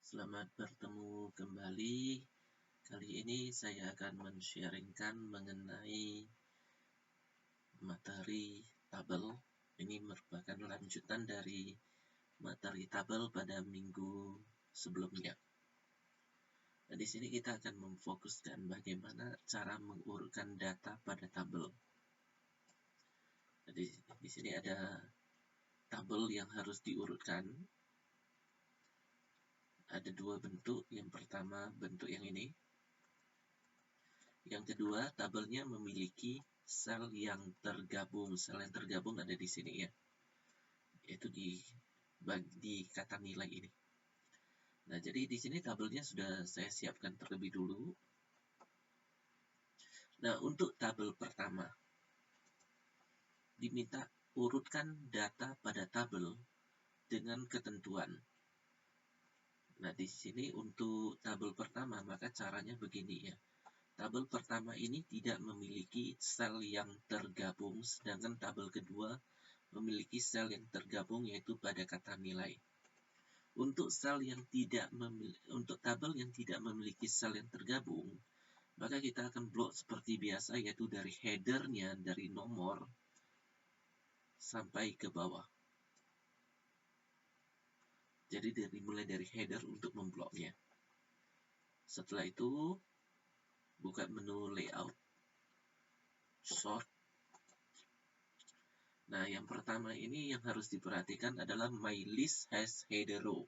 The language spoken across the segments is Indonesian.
Selamat bertemu kembali. Kali ini saya akan men-sharingkan mengenai materi tabel. Ini merupakan lanjutan dari materi tabel pada minggu sebelumnya. Nah, di sini kita akan memfokuskan bagaimana cara mengurutkan data pada tabel. Jadi di sini ada tabel yang harus diurutkan. Ada dua bentuk. Yang pertama bentuk yang ini. Yang kedua, tabelnya memiliki sel yang tergabung. Sel yang tergabung ada di sini ya. Yaitu di kata nilai ini. Nah, jadi di sini tabelnya sudah saya siapkan terlebih dulu. Nah, untuk tabel pertama, diminta urutkan data pada tabel dengan ketentuan. Nah, di sini untuk tabel pertama, maka caranya begini ya. Tabel pertama ini tidak memiliki sel yang tergabung, sedangkan tabel kedua memiliki sel yang tergabung yaitu pada kata nilai. Untuk tabel yang tidak memiliki sel yang tergabung, maka kita akan blok seperti biasa yaitu dari headernya, dari nomor sampai ke bawah. Jadi mulai dari header untuk membloknya. Setelah itu buka menu layout, sort. Nah, yang pertama ini yang harus diperhatikan adalah my list has header row.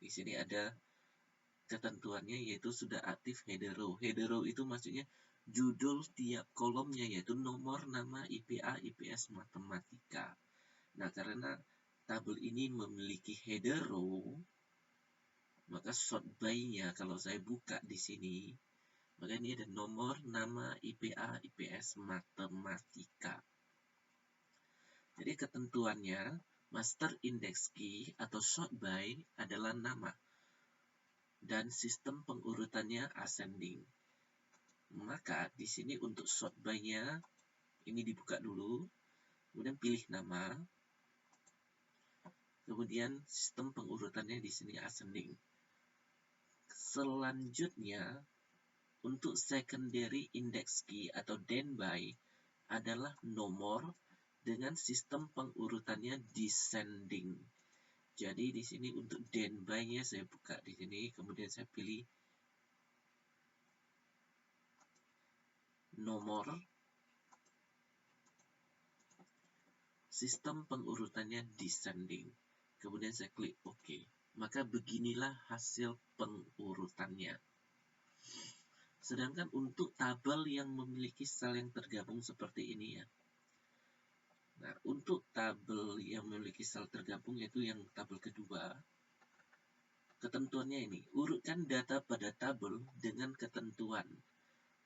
Di sini ada ketentuannya yaitu sudah aktif header row. Header row itu maksudnya judul tiap kolomnya yaitu nomor, nama, IPA, IPS, matematika. Nah, karena tabel ini memiliki header row, maka sort by-nya kalau saya buka di sini, maka ini ada nomor, nama, IPA, IPS, matematika. Jadi ketentuannya master index key atau sort by adalah nama dan sistem pengurutannya ascending. Maka di sini untuk sort by-nya ini dibuka dulu, kemudian pilih nama, kemudian sistem pengurutannya di sini ascending. Selanjutnya untuk secondary index key atau den by adalah nomor dengan sistem pengurutannya descending. Jadi di sini untuk den by-nya saya buka di sini, kemudian saya pilih nomor, sistem pengurutannya descending. Kemudian saya klik OK. Maka beginilah hasil pengurutannya. Sedangkan untuk tabel yang memiliki sel yang tergabung seperti ini ya. Nah, untuk tabel yang memiliki sel tergabung yaitu yang tabel kedua, ketentuannya ini, urutkan data pada tabel dengan ketentuan.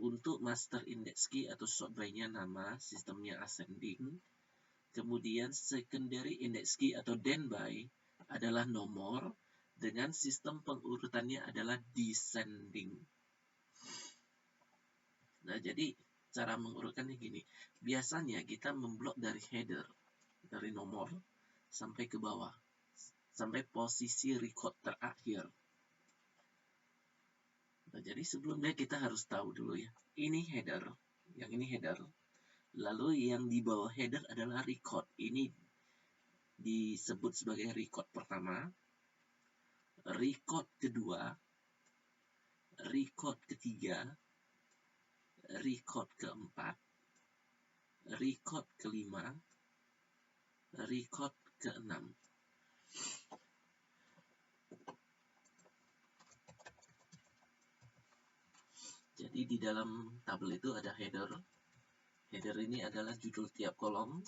Untuk master index key atau sort by-nya nama, sistemnya ascending. Kemudian secondary index key atau den by adalah nomor dengan sistem pengurutannya adalah descending. Nah, jadi cara mengurutkannya gini. Biasanya kita memblok dari header, dari nomor sampai ke bawah, sampai posisi record terakhir. Nah, jadi sebelumnya kita harus tahu dulu ya. Ini header, yang ini header. Lalu yang di bawah header adalah record. Ini disebut sebagai record pertama, record kedua, record ketiga, record keempat, record kelima, record keenam. Jadi di dalam tabel itu ada header. Header ini adalah judul tiap kolom.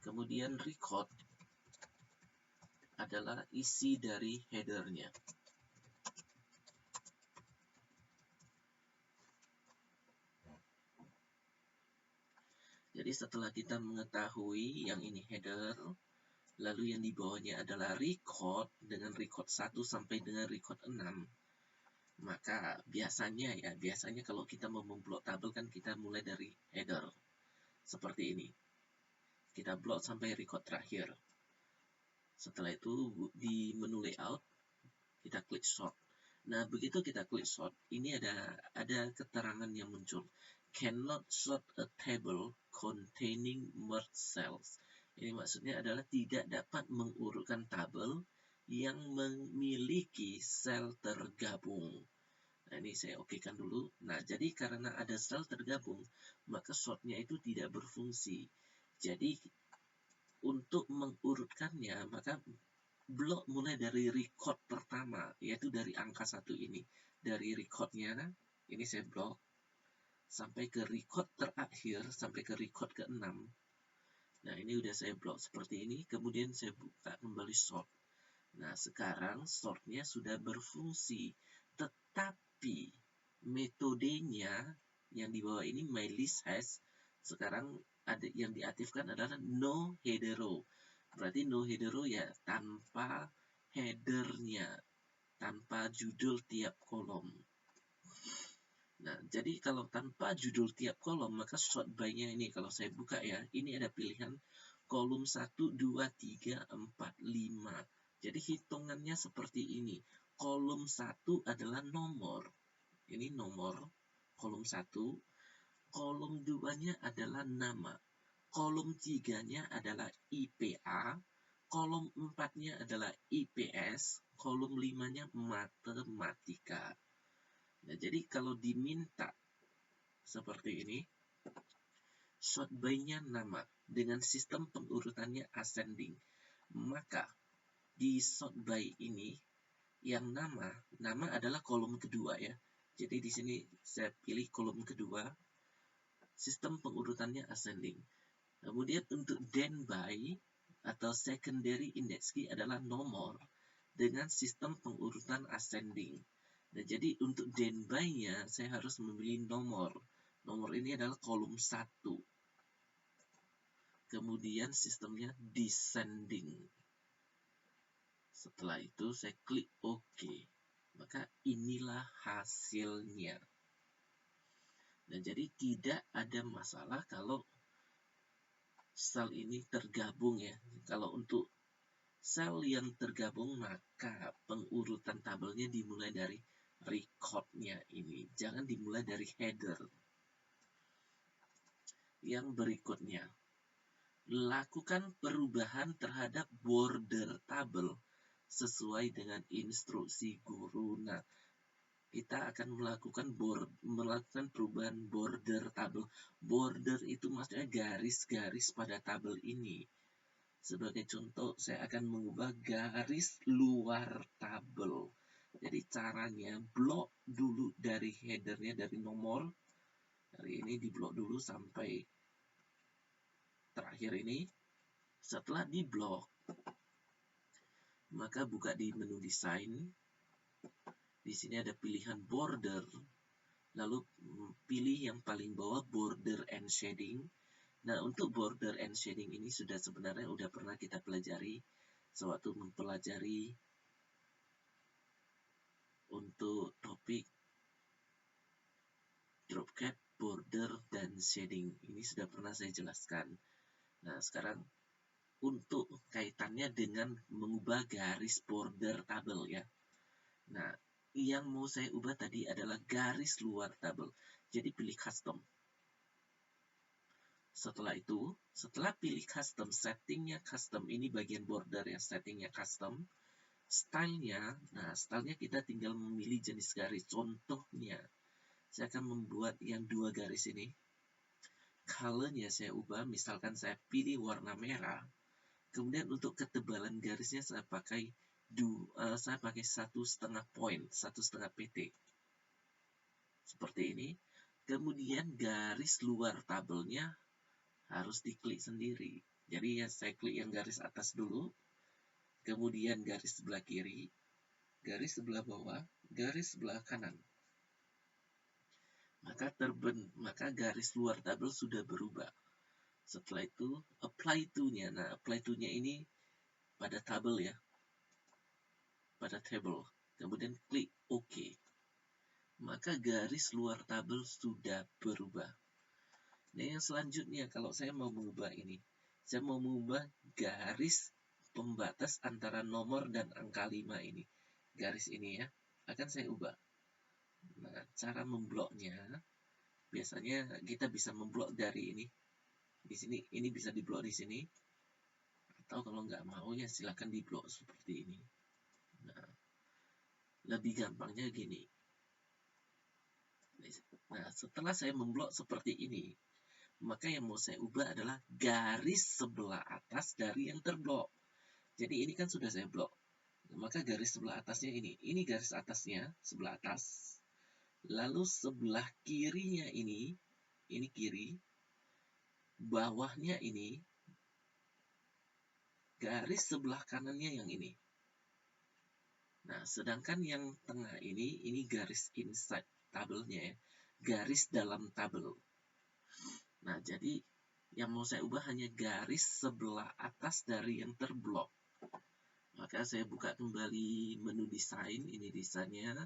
Kemudian record adalah isi dari headernya. Jadi setelah kita mengetahui yang ini header, lalu yang di bawahnya adalah record dengan record 1 sampai dengan record 6. Maka biasanya kalau kita mau memblok tabel kan kita mulai dari header. Seperti ini. Kita blok sampai record terakhir. Setelah itu di menu layout kita klik sort. Nah, begitu kita klik sort, ini ada keterangan yang muncul. Cannot sort a table containing merged cells. Ini maksudnya adalah tidak dapat mengurutkan tabel yang memiliki sel tergabung. Nah, ini saya okekan dulu. Nah, jadi karena ada sel tergabung, maka sortnya itu tidak berfungsi. Jadi, untuk mengurutkannya, maka blok mulai dari record pertama, yaitu dari angka 1 ini. Dari recordnya, ini saya blok, sampai ke record terakhir, sampai ke record ke-6. Nah, ini udah saya blok seperti ini, kemudian saya buka kembali sort. Nah, sekarang sortnya sudah berfungsi, tetapi metodenya yang di bawah ini mylistHash sekarang ada yang diaktifkan adalah no header-row. Berarti no header-row ya tanpa headernya, tanpa judul tiap kolom. Nah, jadi kalau tanpa judul tiap kolom, maka sort by-nya ini kalau saya buka ya, ini ada pilihan kolom 1, 2, 3, 4, 5. Jadi hitungannya seperti ini. Kolom 1 adalah nomor. Ini nomor kolom 1. Kolom 2-nya adalah nama. Kolom 3-nya adalah IPA. Kolom 4-nya adalah IPS. Kolom 5-nya matematika. Nah, jadi kalau diminta seperti ini, sort by-nya nama dengan sistem pengurutannya ascending. Maka di sort by ini yang nama adalah kolom kedua ya. Jadi di sini saya pilih kolom kedua, sistem pengurutannya ascending. Kemudian untuk then by atau secondary index key adalah nomor dengan sistem pengurutan ascending. Nah, jadi untuk then by-nya saya harus memilih nomor. Nomor ini adalah kolom 1. Kemudian sistemnya descending. Setelah itu saya klik OK. Maka inilah hasilnya. Nah, jadi tidak ada masalah kalau sel ini tergabung ya. Kalau untuk sel yang tergabung, maka pengurutan tabelnya dimulai dari record-nya ini. Jangan dimulai dari header. Yang berikutnya, lakukan perubahan terhadap border tabel sesuai dengan instruksi guru. Nah, kita akan melakukan perubahan border tabel. Border itu maksudnya garis-garis pada tabel ini. Sebagai contoh, saya akan mengubah garis luar tabel. Jadi caranya blok dulu dari headernya, dari nomor. Dari ini diblok dulu sampai terakhir ini. Setelah diblok, maka buka di menu desain. Di sini ada pilihan border. Lalu pilih yang paling bawah border and shading. Nah, untuk border and shading ini sebenarnya sudah pernah kita pelajari sewaktu mempelajari untuk topik dropcap, border, dan shading. Ini sudah pernah saya jelaskan. Nah, sekarang untuk kaitannya dengan mengubah garis border tabel ya. Nah, yang mau saya ubah tadi adalah garis luar tabel. Jadi pilih custom. Setelah itu, setelah pilih custom, settingnya custom, ini bagian border ya, settingnya custom. Stylenya, nah stylenya kita tinggal memilih jenis garis. Contohnya, saya akan membuat yang 2 garis ini. Colornya saya ubah, misalkan saya pilih warna merah. Kemudian untuk ketebalan garisnya saya pakai 1,5 poin, 1,5 pt. Seperti ini. Kemudian garis luar tabelnya harus diklik sendiri. Jadi ya saya klik yang garis atas dulu, kemudian garis sebelah kiri, garis sebelah bawah, garis sebelah kanan. Maka garis luar tabel sudah berubah. Setelah itu apply to-nya. Nah, apply to-nya ini pada tabel ya. Pada table. Kemudian klik OK. Maka garis luar tabel sudah berubah. Nah, yang selanjutnya kalau saya mau mengubah ini, saya mau mengubah garis pembatas antara nomor dan angka 5 ini. Garis ini ya, akan saya ubah. Nah, cara membloknya, biasanya kita bisa memblok dari ini. Di sini, ini bisa diblok di sini. Atau kalau nggak mau ya silakan diblok seperti ini. Nah, lebih gampangnya gini. Nah, setelah saya memblok seperti ini, maka yang mau saya ubah adalah garis sebelah atas dari yang terblok. Jadi ini kan sudah saya blok. Maka garis sebelah atasnya ini garis atasnya, sebelah atas. Lalu sebelah kirinya ini kiri. Bawahnya ini, garis sebelah kanannya yang ini. Nah, sedangkan yang tengah ini garis inside tabelnya ya. Garis dalam tabel. Nah, jadi yang mau saya ubah hanya garis sebelah atas dari yang terblok. Maka saya buka kembali menu desain. Ini desainnya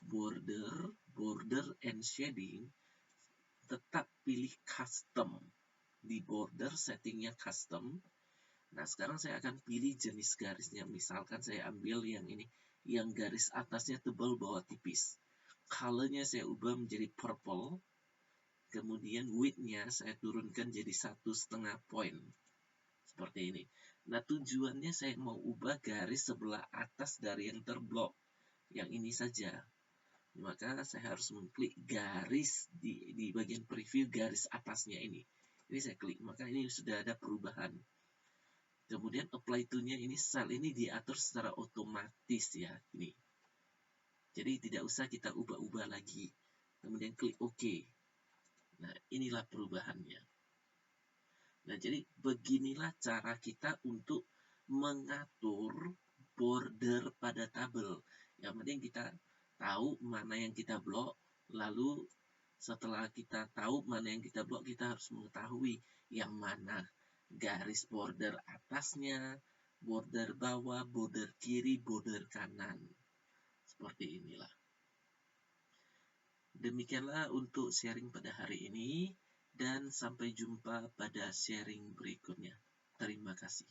border and shading. Tetap pilih custom. Di border settingnya custom. Nah, sekarang saya akan pilih jenis garisnya. Misalkan saya ambil yang ini, yang garis atasnya tebal, bawah tipis. Colornya saya ubah menjadi purple. Kemudian width-nya saya turunkan jadi 1,5 poin. Seperti ini. Nah, tujuannya saya mau ubah garis sebelah atas dari yang terblok. Yang ini saja. Maka saya harus mengklik garis di bagian preview garis atasnya ini. Ini saya klik, maka ini sudah ada perubahan. Kemudian apply to-nya ini sel ini diatur secara otomatis ya, ini. Jadi tidak usah kita ubah-ubah lagi. Kemudian klik OK. Nah, inilah perubahannya. Nah, jadi beginilah cara kita untuk mengatur border pada tabel. Yang penting kita tahu mana yang kita blok, lalu setelah kita tahu mana yang kita blok, kita harus mengetahui yang mana garis border atasnya, border bawah, border kiri, border kanan. Seperti inilah. Demikianlah untuk sharing pada hari ini, dan sampai jumpa pada sharing berikutnya. Terima kasih.